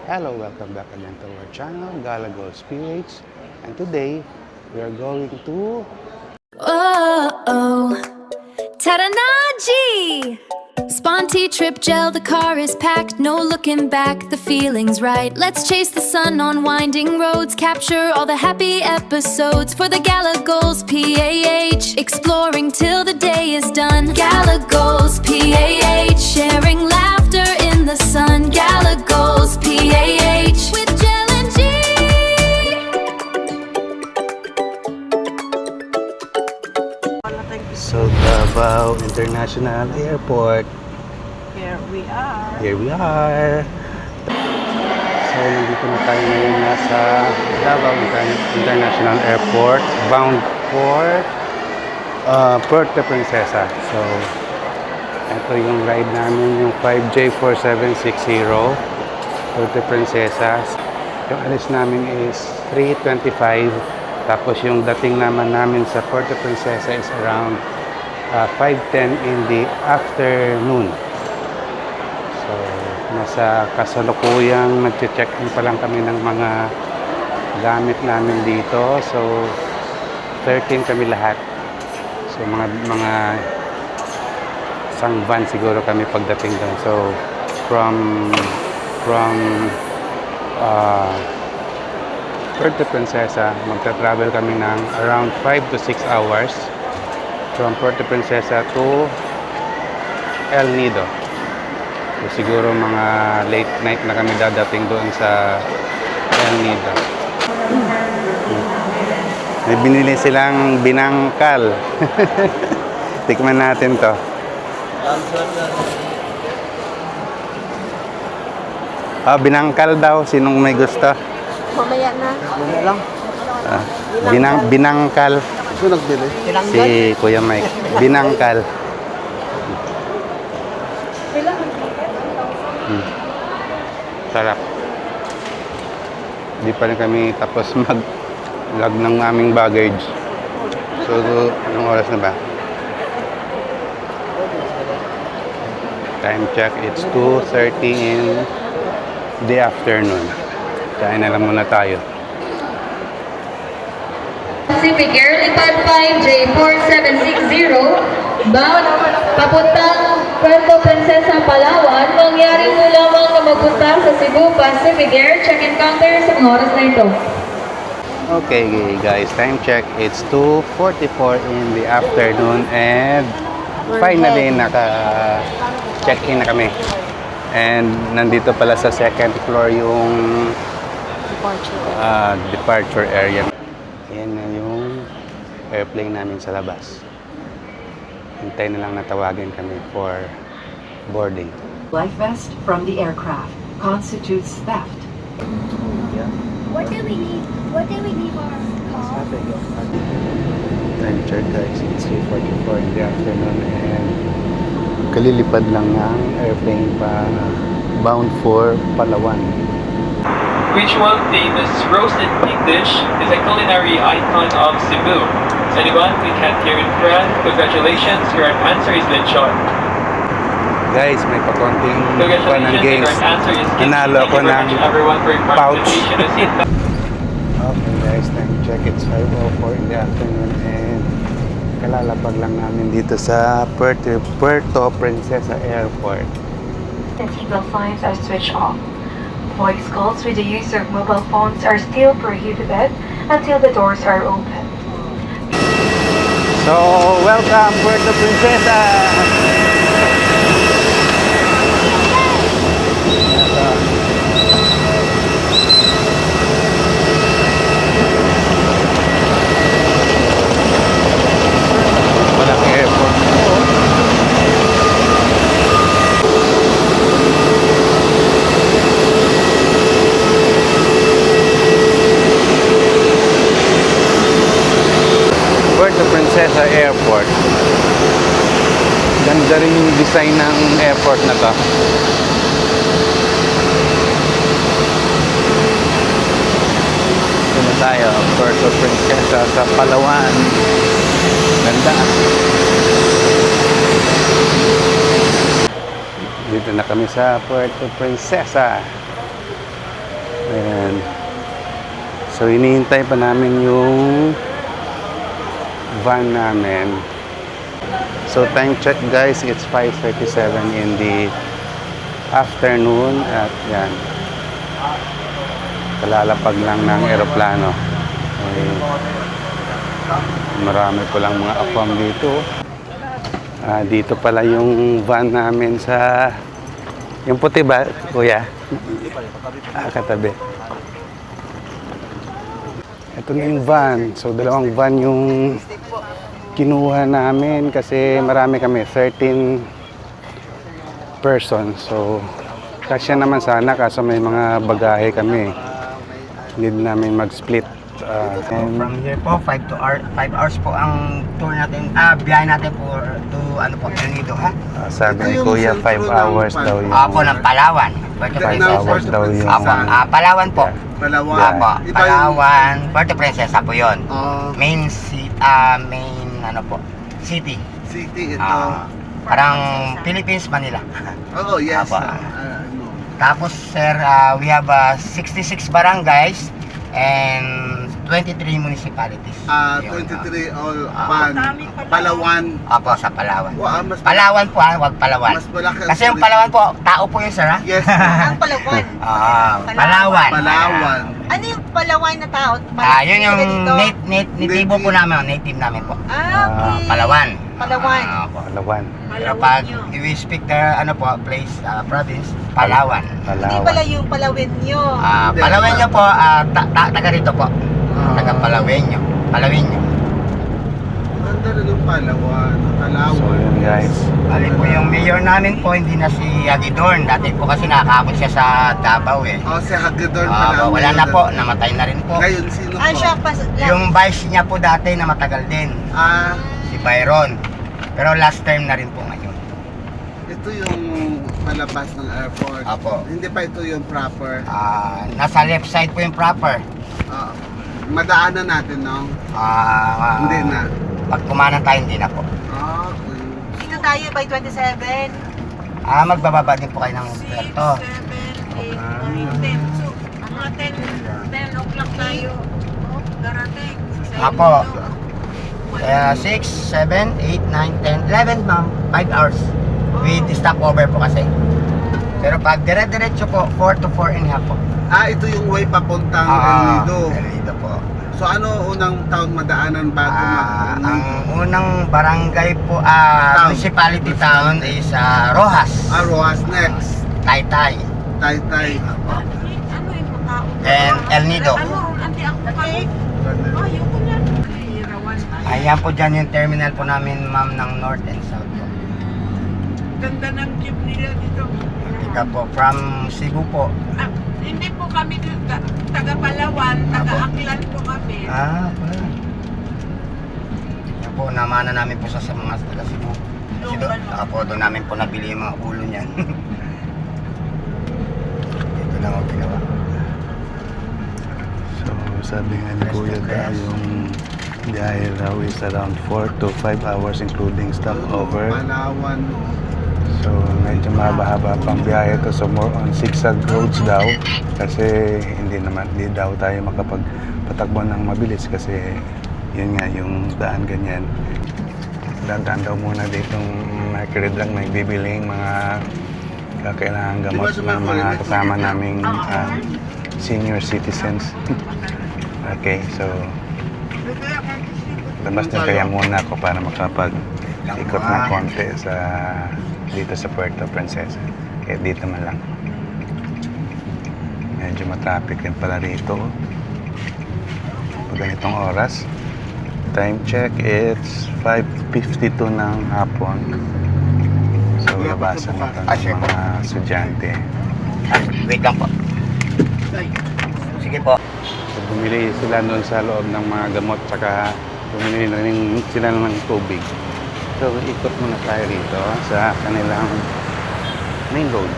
Hello, welcome back again to our channel, Galagos PH. And today, we are going to... Oh, Taranagi! Sponty trip gel, the car is packed, no looking back, the feeling's right. Let's chase the sun on winding roads, capture all the happy episodes for the Galagos PAH. Exploring till the day is done. Galagos PAH, sharing laughter in the sun. Galagos PAH with Gel and G. So, Davao International Airport. Here we are. So, nandito na tayo ngayon nasa Davao International Airport, bound for Puerto Princesa. So, ito yung ride namin, yung 5J4760 Puerto Princesa. Yung alis namin is 3:25. Tapos yung dating naman namin sa Puerto Princesa is around 5:10 in the afternoon. So, nasa kasalukuyang nag-check-in pa lang kami ng mga gamit namin dito. So, 13 kami lahat. So, mga isang van siguro kami pagdating doon. So, from Puerto Princesa, magta-travel kami ng around 5 to 6 hours from Puerto Princesa to El Nido. So, siguro mga late night na kami dadating doon sa El Nido. May binili silang binangkal. Tikman natin to. Binangkal daw. Sinong may gusto? Mamaya na. Mamaya lang. Binangkal. Sino nagbili? Si Kuya Mike. Binangkal. Sarap. Hindi pa rin kami tapos mag-log ng aming baggage. So, anong oras na ba? Time check, it's 2:30 in the afternoon. Kain na lang muna tayo. Pacific Air Lipad 5J4760 bound papuntang Puerto Princesa, Palawan. Mangyari mo lamang na magpunta sa Cebu Pacific Air check-in counter sa mga oras na ito. Okay guys, time check, it's 2:44 in the afternoon and finally naka-check-in na kami. And nandito pala sa second floor yung departure area. Yan na yung airplane namin sa labas. Hintay na lang natawagin kami for boarding. Life vest from the aircraft constitutes theft. What did we need? What did we leave our car? Time check guys, it's 3:44 in the afternoon and kalilipad lang ng airplane pa bound for Palawan. Which famous roasted pig dish is a culinary icon of Cebu? Is anyone we can't hear in front? Congratulations, your answer is lechon. Guys, may pakonting fun and Congratulations, games. your answer is kimchi. Nanalo Thank ako you very ng much everyone for your pouch. participation. Okay guys, time check, it's 5:04 in the afternoon and kalalapag lang namin dito sa Puerto Princesa Airport. The seatbelt signs are switched off. Voice calls with the use of mobile phones are still prohibited until the doors are open. So, welcome Puerto Princesa! Malaking airport. Puerto Princesa Airport. Ganda rin yung design ng airport na to. Ito na tayo, Puerto Princesa sa Palawan. Ganda. Dito na kami sa Puerto Princesa. Ayan. So, hinihintay pa namin yung van namin. So, time check guys, it's 5:37 in the afternoon at yan. Kalalapag lang ng eroplano. Marami po lang mga afam dito. Dito pala yung van namin sa... Yung puti ba, kuya? Katabi. Ito na yung van. So, dalawang van yung kinuha namin kasi marami kami, 13 persons. So, kasya naman sana kaso may mga bagahe kami. Need namin mag-split. From here po, 5 hours po ang tour natin, biyahe natin po to ano po, El Nido, ha? Sabi ni Kuya, 5 hours daw yung... Apo ng Palawan. 5 hours daw yung... Apo, Palawan po. Palawan. Apo, Palawan, Puerto Princesa po yun. Main ano po, city. City ito. Parang Philippines, Manila. Oh, yes. Apo. Tapos sir, we have 66 barangays and 23 municipalities. 23 all Palawan. Apo, sa Palawan. Wow, mas Palawan po wag Palawan. Mas malaki ang Kasi yung Palawan po, tao po yun sir ha? Yes. Ang Palawan. Palawan. Palawan. Ano yung Palawan na tao? Yun yung natibo po namin, native namin po. Okay. Palawan. Palawan. Opo. Palawan. Pero pag we speak the place, province, Palawan. Hindi pala yung Palawenyo. Palawenyo po, taga rito po. Taga Palawenyo. Palawenyo. Ganda rin yung Palawan. So, Palawan. yun guys. Bali po yung mayor namin po, hindi na si Hagidorn. Dati po kasi nakakabot siya sa Davao eh. Si Hagedorn pala. Wala na po, namatay na rin po. Ngayon, sino po? Siya Yung vice niya po dati na matagal din, si Byron. Pero last time na rin po ngayon. Ito yung palabas ng airport. Apo. Hindi pa ito yung proper. Nasa left side po yung proper. Madaanan natin, no? Hindi na. Pag kumanan tayo, hindi na po. Okay. Dito tayo by 27. Magbababa din po kayo ng puerto. 7, 8, 9, 10. So, mga 10 o'clock tayo. Darating. Apo. Kaya 6, 7, 8, 9, 10, 11 ma'am. 5 hours. With stopover po kasi. Pero pag dire-diretso po, 4 to 4 and a half po. Ito yung way papuntang El Nido. El Nido po. So ano unang town madaanan bago Ang unang barangay po, municipality town is Rojas. Rojas next. Taytay. Taytay. Ano yung tao? And El Nido. Ante ako kay. Yung kunya. Ayan po dyan yung terminal po namin ma'am ng North and South po. Ganda ng jeep nila dito. Tika po, from Cebu po. Hindi po kami taga Palawan, taga Aklan po kami. Pala. Yan po, namana namin po sa mga taga Cebu. Doon namin po nabili yung mga ulo niyan. Ito lang ang ginawa. So, sabi nga ni Kuya da, yung biyahe raw is around 4 to 5 hours including stopover. Palawan. So, medyo mahaba-haba pang biyahe to. So, more on zigzag roads daw. Kasi hindi daw tayo makapagpatakbo ng mabilis kasi yun nga, yung daan ganyan. Dadaan daw muna ditong Mercury Drug na ibibiling mga kakailangan gamot ng mga kasama naming senior citizens. Okay, so labas na kaya muna ako para makapag-ikot ng konti dito sa Puerto Princesa. Kaya dito man lang. Medyo matraffic din pala rito. Pag ganitong oras. Time check, it's 5:52 ng hapon. So, labasan na ito ng mga estudyante. Wait lang po. Sige po. So, bumili sila doon sa loob ng mga gamot, saka bumili na rin sila ng tubig. So, ikot muna tayo rito sa kanilang main road.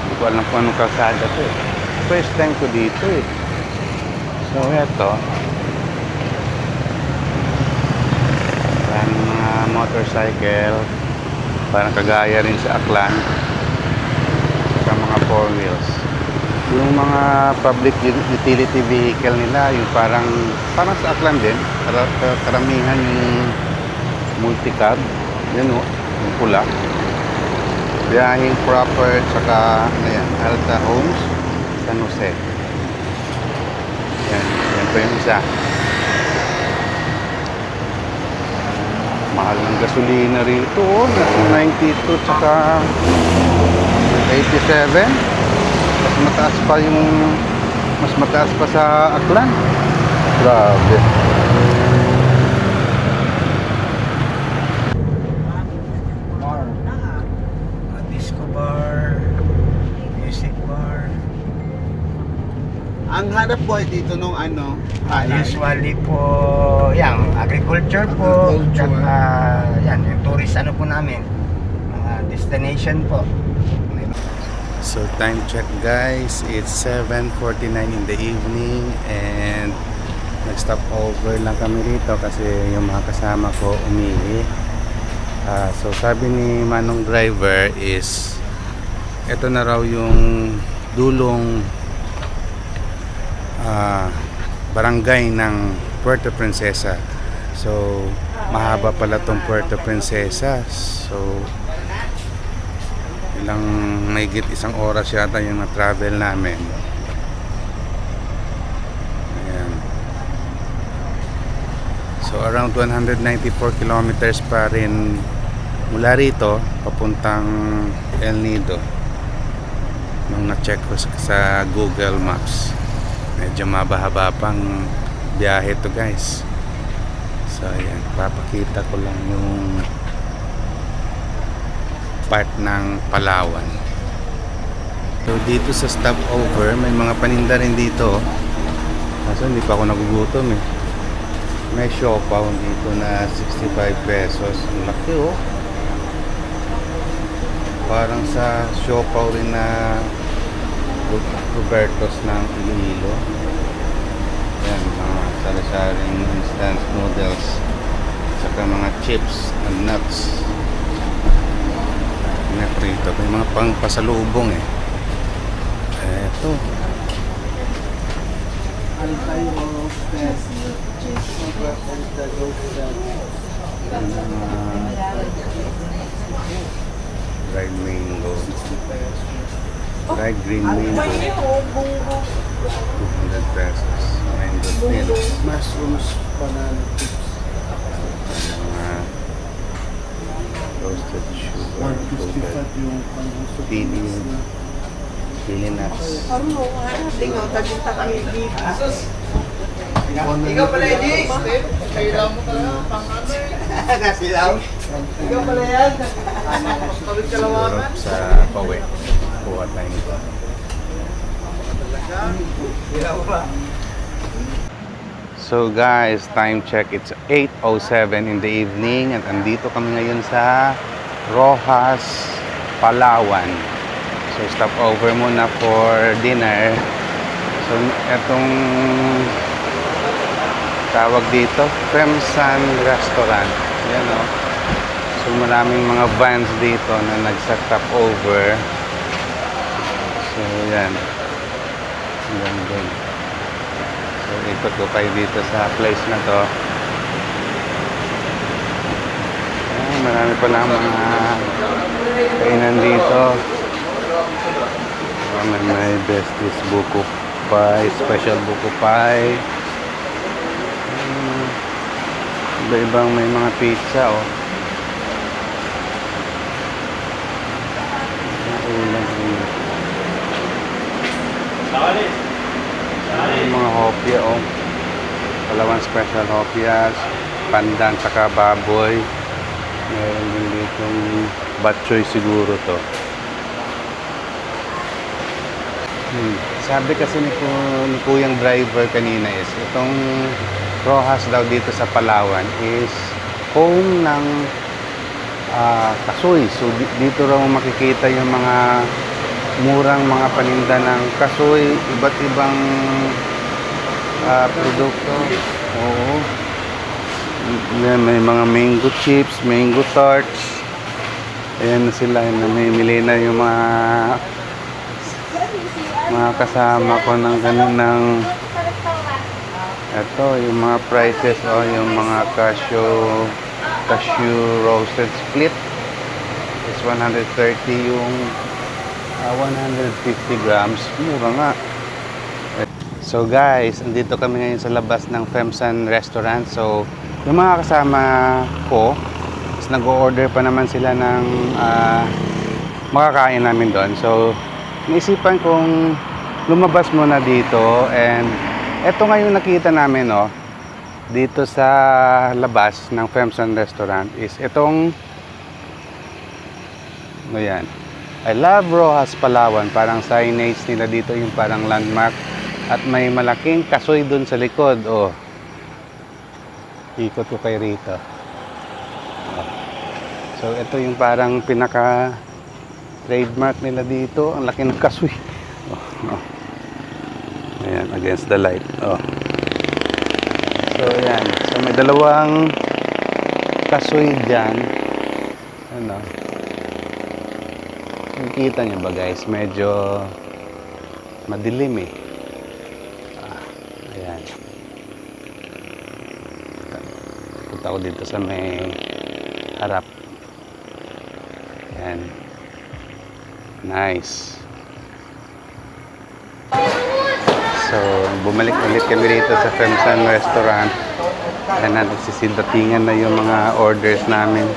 Hindi ko alam kung anong kalsada to eh. First time ko dito eh. So, eto. Parang mga motorcycle. Parang kagaya rin sa Aklan. Saka mga 4 wheels. Yung mga public utility vehicle nila, yung parang sa Aklan din, karamihan yung multicab, yun o, yung pula. Biyahing proper, tsaka, ayan, Alta Homes, San Jose. Yan po yung isa. Mahal ng gasolina rito, oh, 92 tsaka 87. Mas mataas pa sa Aklan. Grabe. Disco bar, music bar. Ang hanap po ay dito nung ano, Usually po, yan, agriculture po. Agriculture. Tsaka, yan, yung tourist ano po namin. Mga destination po. So time check guys, it's 7:49 in the evening and nag-stop over lang kami rito kasi yung mga kasama ko umihi. So sabi ni Manong driver is ito na raw yung dulong barangay ng Puerto Princesa. So mahaba pala tong Puerto Princesa. So ilang mahigit isang oras yata yung na-travel namin. Ayan. So around 194 kilometers pa rin mula rito papuntang El Nido nung na-check ko sa Google Maps. Medyo mabahaba pang biyahe to guys. So ayan, papakita ko lang yung part ng Palawan. So dito sa stopover may mga paninda rin dito. Kaso hindi pa ako nagugutom eh. May siopaw dito na 65 pesos. Ang laki oh. Parang sa siopaw rin na Roberto's ng Iloilo. Yan, mga sari-saring instant noodles. Saka mga chips and nuts. Prito. May mga pang pasalubong eh. Eto. Dried mango. Dried green mango. 200 pesos. Mango tin. mushrooms banana chips. Roasted sugar. 155 yung Pili. Pili nuts. Tingaw, tagita kami dito. Ikaw pala yung kailangan mo talaga pang ano eh. Kasilaw. Ikaw pala yan. Kawit kalawakan. Sarap sa pawe. Kuha tayo nito. So guys, time check, it's 8:07 in the evening at andito kami ngayon sa Rojas, Palawan. So stop over muna for dinner. So etong tawag dito, Femsan Restaurant. Yan o. So maraming mga vans dito na nagsa-stop over. So yan. Yan din. So ikot ko kayo dito sa place na to. Marami pala mga kainan dito. May besties buko pie, special buko pie. Iba-ibang may mga pizza oh. Ulam dito. May mga hopya oh. Palawan special hopyas, pandan saka baboy. Meron din ditong batchoy siguro to. Sabi kasi ni Kuyang driver kanina is itong Rojas daw dito sa Palawan is home ng kasoy. So dito raw makikita yung mga murang mga paninda ng kasoy, iba't ibang produkto. Oo. May mga mango chips, mango tarts. Ayan na sila, namimili na yung mga mga kasama ko ng ganun ng ito, yung mga prices o yung mga cashew roasted split is 130 yung 150 grams. Mura nga. So guys, andito kami ngayon sa labas ng Femsan Restaurant. So, yung mga kasama ko, is nag-order pa naman sila ng makakain namin doon. So, naisipan kong lumabas muna dito and eto nga yung nakita namin, no, dito sa labas ng Femsan Restaurant is itong ano yan, I love Rojas Palawan. Parang signage nila dito, yung parang landmark. At may malaking kasoy dun sa likod. Oh. Ikot ko kay rito. Oh. So, ito yung parang pinaka trademark nila dito. Ang laki ng kasoy. Oh. Oh. Ayan, against the light. Oh. So, ayan. So, may dalawang kasoy dyan. Ano? Nakikita nyo ba guys? Medyo madilim eh. Ayan. Punta ko dito sa may harap. Ayan. Nice. So, bumalik ulit kami rito sa Femsan Restaurant. Ayan natin sisindatingan na yung mga orders namin.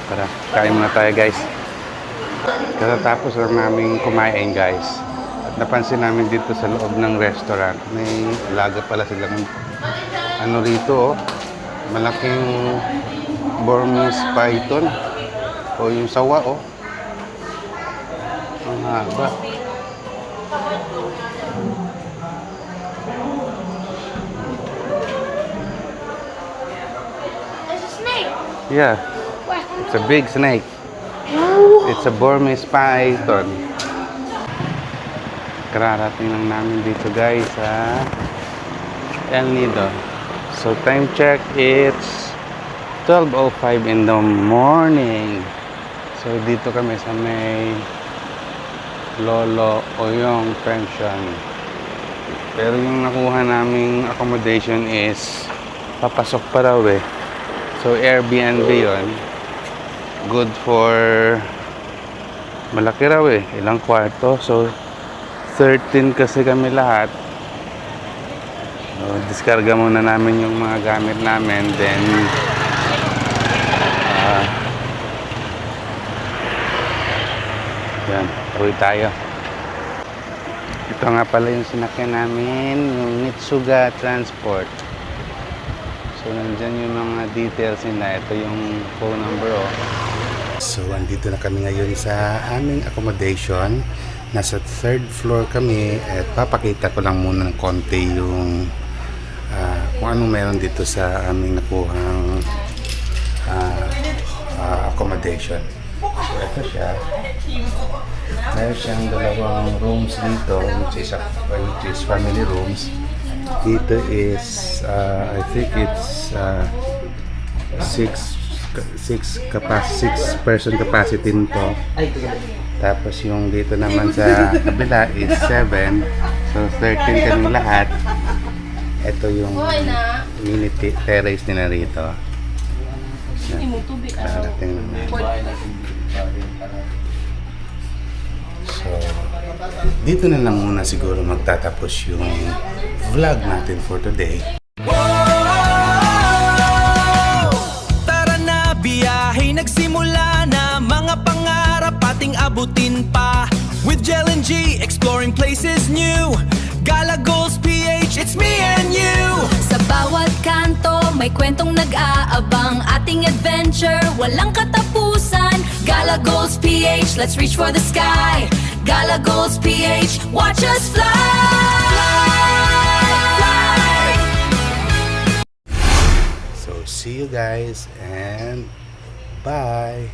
Tara, kain muna tayo guys. Katatapos lang namin kumain guys. At napansin namin dito sa loob ng restaurant, may alaga pala silang ano rito, oh. Malaking Burmese python. O yung sawa, oh. Ang haba. There's a snake. Yeah. Where? It's a big snake. It's a Burmese python. Kararating lang namin dito guys sa El Nido. So time check, it's 12:05 in the morning. So dito kami sa may Lolo Oyong Pension. Pero yung nakuha naming accommodation is papasok pa raw eh. So Airbnb yon. Good for malaki raw eh, ilang kwarto. So 13 kasi kami lahat. So, diskarga muna namin yung mga gamit namin, then yan, uwi tayo. Ito nga pala yung sinakyan namin, yung Mitsuga Transport. So nandyan yung mga details nila. Ito yung phone number, oh. So, andito na kami ngayon sa aming accommodation. Nasa 3rd floor kami at papakita ko lang muna ng konti yung kung anong meron dito sa aming nakuhang accommodation. So, ito siya. Meron siyang dalawang rooms dito which is family rooms. Dito is I think it's 6 person capacity nito. Tapos yung dito naman sa kabila is 7. So 13 kami lahat. Ito yung mini terrace nila rito. So dito na lang muna siguro magtatapos yung vlog natin for today. Biyahe nagsimula na, mga pangarap ating abutin pa. With Jel and G, exploring places new. Gala Goals PH, it's me and you. Sa bawat kanto, may kwentong nag-aabang. Ating adventure, walang katapusan. Gala Goals PH, let's reach for the sky. Gala Goals PH, watch us fly. So see you guys and bye.